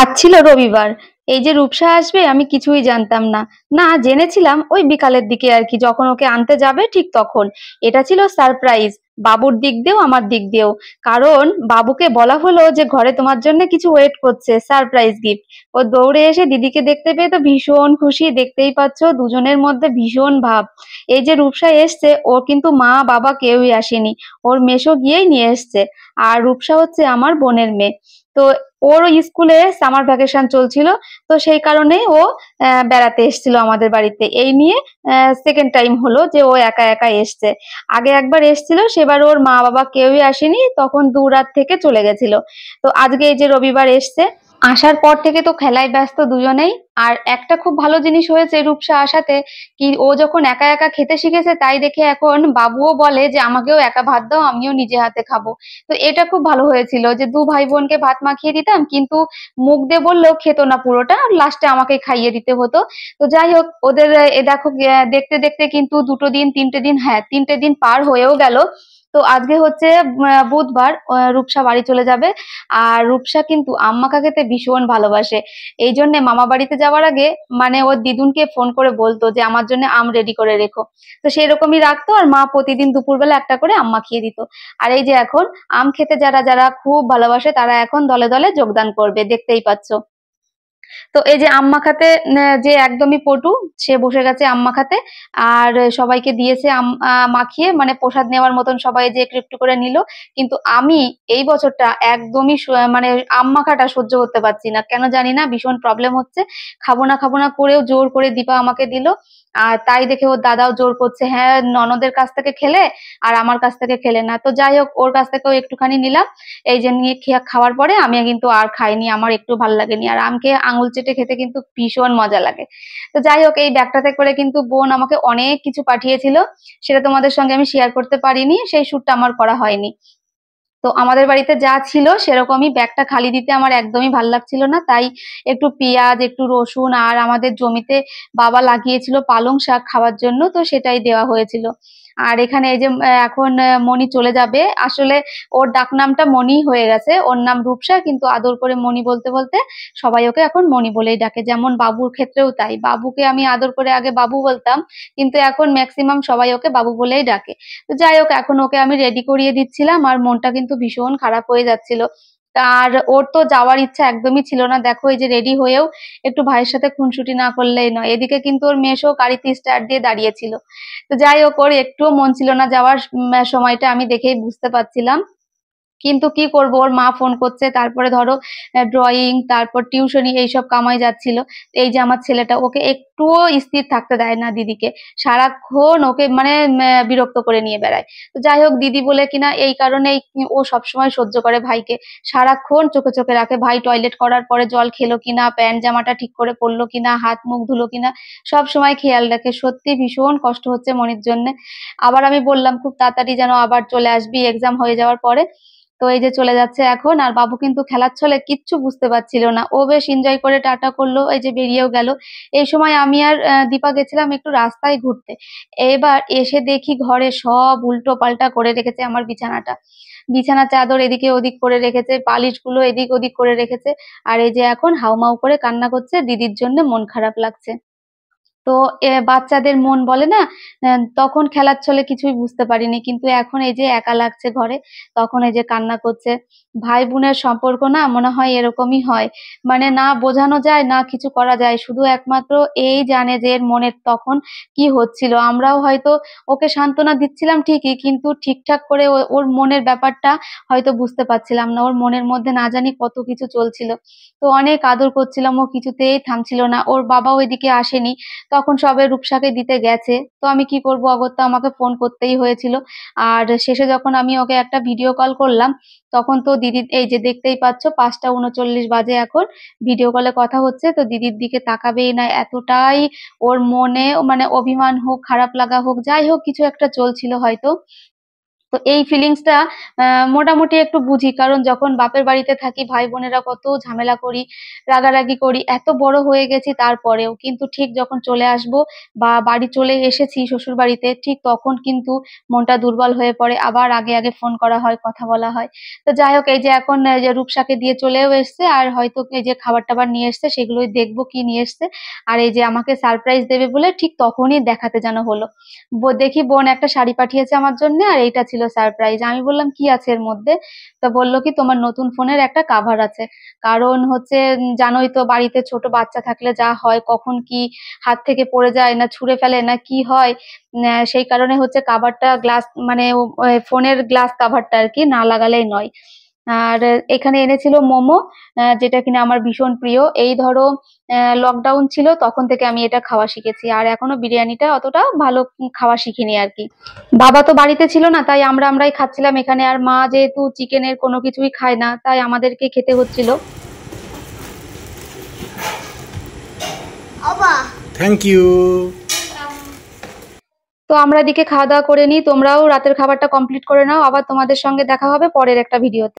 আজ ছিল রবিবার। এই যে রূপসা আসবে আমি কিছুই জানতাম না। না, জেনেছিলাম ওই বিকালের দিকে আর কি, যখন ওকে আনতে যাবে ঠিক তখন। এটা ছিল সারপ্রাইজ, বাবুর দিক দিয়েও আমার দিক দিয়েও। কারণ বাবুকে বলা হলো যে ঘরে তোমার জন্য কিছু ওয়েট করছে, সারপ্রাইজ গিফট। ও দৌড়ে এসে দিদিকে দেখতে পেয়ে তো ভীষণ খুশি, দেখতেই পাচ্ছ দুজনের মধ্যে ভীষণ ভাব। এই যে রূপসা এসছে, ওর কিন্তু মা বাবা কেউই আসেনি, ওর মেসো গিয়েই নিয়ে এসছে। আর রূপসা হচ্ছে আমার বোনের মেয়ে। তো ওর স্কুলে সামার ভ্যাকেশন চলছিল, তো সেই কারণে ও বেড়াতে এসেছিল আমাদের বাড়িতে। এই নিয়ে সেকেন্ড টাইম হলো যে ও একা একা এসছে। আগে একবার এসেছিল, সেবার ওর মা বাবা কেউই আসেনি, তখন দু রাত থেকে চলে গেছিল। তো আজকে এই যে রবিবার এসছে, আসার পর থেকে তো খেলায় ব্যস্ত দুজনেই। আর একটা খুব ভালো জিনিস হয়েছে রূপসা আসাতে, কি ও যখন একা একা খেতে শিখেছে, তাই দেখে এখন বাবুও বলে যে আমাকেও একা ভাত দাও, আমিও নিজে হাতে খাবো। তো এটা খুব ভালো হয়েছিল যে দু ভাই বোনকে ভাত মাখিয়ে দিতাম, কিন্তু মুখ দিয়ে বললেও খেত না পুরোটা, লাস্টে আমাকে খাইয়ে দিতে হতো। তো যাই হোক, ওদের এ দেখো দেখতে দেখতে কিন্তু দুটো দিন, তিনটে দিন, হ্যাঁ তিনটে দিন পার হয়েও গেল। তো আজকে হচ্ছে বুধবার, রূপসা বাড়ি চলে যাবে। আর রূপসা কিন্তু আম মাখা খেতে ভীষণ ভালোবাসে। এই জন্য মামা বাড়িতে যাওয়ার আগে মানে ওর দিদুনকে ফোন করে বলতো যে আমার জন্য আম রেডি করে রেখো। তো সেই রকমই রাখতো, আর মা প্রতিদিন দুপুরবেলা একটা করে আম মাখিয়ে দিত। আর এই যে এখন আম খেতে যারা যারা খুব ভালোবাসে, তারা এখন দলে দলে যোগদান করবে, দেখতেই পাচ্ছ। তো এই যে আম মাখাতে যে একদমই পটু, সে বসে গেছে আম মাখাতে। আর সবাইকে দিয়েছে আম মাখিয়ে, মানে প্রসাদ নেওয়ার মতন সবাই যে একটু একটু করে নিল। কিন্তু আমি এই বছরটা একদমই মানে আম মাখাটা সহ্য করতে পারছি না, কেন জানি না, ভীষণ প্রবলেম হচ্ছে। খাবো না খাবো না করেও জোর করে দীপা আমাকে দিল। আর তাই দেখে ওর দাদাও জোর করছে, হ্যাঁ ননদের কাছ থেকে খেলে আর আমার কাছ থেকে খেলে না। তো যাই হোক, ওর কাছ থেকেও একটুখানি নিলাম। এই যে নিয়ে খাওয়ার পরে আমি কিন্তু আর খাইনি, আমার একটু ভাল লাগেনি। আর আমকে আঙুল চেটে খেতে কিন্তু ভীষণ মজা লাগে। তো যাই হোক, এই ব্যাগটাতে করে কিন্তু বোন আমাকে অনেক কিছু পাঠিয়েছিল, সেটা তোমাদের সঙ্গে আমি শেয়ার করতে পারিনি, সেই শ্যুটটা আমার করা হয়নি। তো আমাদের বাড়িতে যা ছিল সেরকমই, ব্যাগটা খালি দিতে আমার একদমই ভাল লাগছিল না, তাই একটু পেঁয়াজ, একটু রসুন, আর আমাদের জমিতে বাবা লাগিয়েছিল পালং শাক খাওয়ার জন্য, তো সেটাই দেওয়া হয়েছিল। আর এখানে এই যে এখন মণি চলে যাবে, আসলে ওর ডাকনামটা মণি হয়ে গেছে, ওর নাম রূপসা, কিন্তু আদর করে মণি বলতে বলতে সবাই ওকে এখন মণি বলেই ডাকে। যেমন বাবুর ক্ষেত্রেও তাই, বাবুকে আমি আদর করে আগে বাবু বলতাম, কিন্তু এখন ম্যাক্সিমাম সবাই ওকে বাবু বলেই ডাকে। তো যাই হোক, এখন ওকে আমি রেডি করিয়ে দিচ্ছিলাম, আর মনটা কিন্তু ভীষণ খারাপ হয়ে যাচ্ছিল। আর ওর তো যাওয়ার ইচ্ছা একদমই ছিল না, দেখো এই যে রেডি হয়েও একটু ভাইয়ের সাথে খুনসুটি না করলেই নয়। এদিকে কিন্তু ওর মেসো গাড়িতে স্টার্ট দিয়ে দাঁড়িয়েছিল। তো যাই হোক, ওর একটুও মন ছিল না যাওয়ার। সময়টা আমি দেখেই বুঝতে পারছিলাম। কিন্তু কি করব, ওর মা ফোন করছে, তারপরে ধরো ড্রয়িং, তারপর টিউশনি, এইসব কামাই যাচ্ছিল। এই যে আমার ছেলেটা, ওকে একটুও স্থির থাকতে দেয় না দিদিকে, সারাক্ষণ ওকে মানে বিরক্ত করে নিয়ে বেড়ায়। তো যাই হোক, দিদি বলে কিনা এই কারণেই ও সবসময় সহ্য করে ভাইকে, সারাক্ষণ চোখে চোখে রাখে ভাই টয়লেট করার পরে জল খেলো কিনা, প্যান্ট জামাটা ঠিক করে পরলো কিনা, হাত মুখ ধুলো কিনা, সব সময় খেয়াল রাখে। সত্যি ভীষণ কষ্ট হচ্ছে মনির জন্য। আবার আমি বললাম খুব তাড়াতাড়ি যেন আবার চলে আসবি এক্সাম হয়ে যাওয়ার পরে। তো এই যে চলে যাচ্ছে এখন। আর বাবু কিন্তু খেলার ছলে কিচ্ছু বুঝতে পারছিল না, ও বেশ এনজয় করে টাটা করলো, এই যে বেরিয়েও গেল। এই সময় আমি আর দীপা গেছিলাম একটু রাস্তায় ঘুরতে। এবার এসে দেখি ঘরে সব উল্টো পাল্টা করে রেখেছে, আমার বিছানাটা, বিছানা চাদর এদিকে ওদিক করে রেখেছে, বালিশ গুলো এদিক ওদিক করে রেখেছে। আর এই যে এখন হাউমাউ করে কান্না করছে, দিদির জন্য মন খারাপ লাগছে। তো বাচ্চাদের মন বলে না, তখন খেলার ছলে কিছুই বুঝতে পারিনি, কিন্তু এখন এই যে একা লাগছে ঘরে, তখন এই যে কান্না করছে। ভাই বোনের সম্পর্ক না মনে হয় এরকমই হয়, মানে না বোঝানো যায় না কিছু করা যায়, শুধু একমাত্র এই জানে যে এর মনের তখন কি হচ্ছিল। আমরাও হয়তো ওকে সান্ত্বনা দিচ্ছিলাম ঠিকই, কিন্তু ঠিকঠাক করে ওর মনের ব্যাপারটা হয়তো বুঝতে পারছিলাম না, ওর মনের মধ্যে না জানি কত কিছু চলছিল। তো অনেক আদর করছিলাম, ও কিছুতেই থামছিল না, ওর বাবাও এদিকে আসেনি, তখন সবে রূপসাকে দিতে গেছে। তো আমি কি করব, অগত্যা আমাকে ফোন করতেই হয়েছিল। আর শেষে যখন আমি ওকে একটা ভিডিও কল করলাম, তখন তো দিদি, এই যে দেখতেই পাচ্ছ 5টা 39 বাজে এখন, ভিডিও কলে কথা হচ্ছে, তো দিদির দিকে তাকাবেই না, এতটাই ওর মনে মানে অভিমান হোক, খারাপ লাগা হোক, যাই হোক কিছু একটা চলছিল হয়তো। তো এই ফিলিংসটা মোটামুটি একটু বুঝি, কারণ যখন বাপের বাড়িতে থাকি ভাই বোনেরা কত ঝামেলা করি, রাগারাগি করি, এত বড় হয়ে গেছি তারপরেও কিন্তু ঠিক যখন চলে আসব বা বাড়ি চলে এসেছি শ্বশুর বাড়িতে, ঠিক তখন কিন্তু মনটা দুর্বল হয়ে পড়ে, আবার আগে আগে ফোন করা হয়, কথা বলা হয়। তো যাই হোক, এই যে এখন যে রূপসাকে দিয়ে চলেও এসছে, আর হয়তো এই যে খাবার টাবার নিয়ে এসছে সেগুলোই দেখবো কি নিয়ে এসছে। আর এই যে আমাকে সারপ্রাইজ দেবে বলে ঠিক তখনই দেখাতে যেন হলো, দেখি বোন একটা শাড়ি পাঠিয়েছে আমার জন্য, আর এইটা ছিল সারপ্রাইজ। আমি বললাম কি আছে এর মধ্যে? তো বললো কি তোমার নতুন ফোনের একটা কাভার আছে। কারণ হচ্ছে জানোই তো বাড়িতে ছোট বাচ্চা থাকলে যা হয়, কখন কি হাত থেকে পড়ে যায়, না ছুঁড়ে ফেলে, না কি হয়। সেই কারণে হচ্ছে কাভারটা গ্লাস মানে ফোনের গ্লাস কাভারটা আর কি না লাগালেই নয়। আর এখানে এনেছিল মোমো, যেটা কিনা আমার ভীষণ প্রিয়। এই ধরো লকডাউন ছিল তখন থেকে আমি এটা খাওয়া শিখেছি, আর এখনো বিরিয়ানিটা অতটা ভালো খাওয়া শিখিনি আর কি। বাবা তো বাড়িতে ছিল না, তাই আমরাই খাচ্ছিলাম এখানে, আর মা যেহেতু চিকেনের কোনো কিছুই খায় না তাই আমাদেরকে খেতে হচ্ছিল। Thank you. তো আমরা এদিকে খাওয়া দাওয়া করে নিই, তোমরাও রাতের খাবারটা কমপ্লিট করে নাও, আবার তোমাদের সঙ্গে দেখা হবে পরের একটা ভিডিওতে।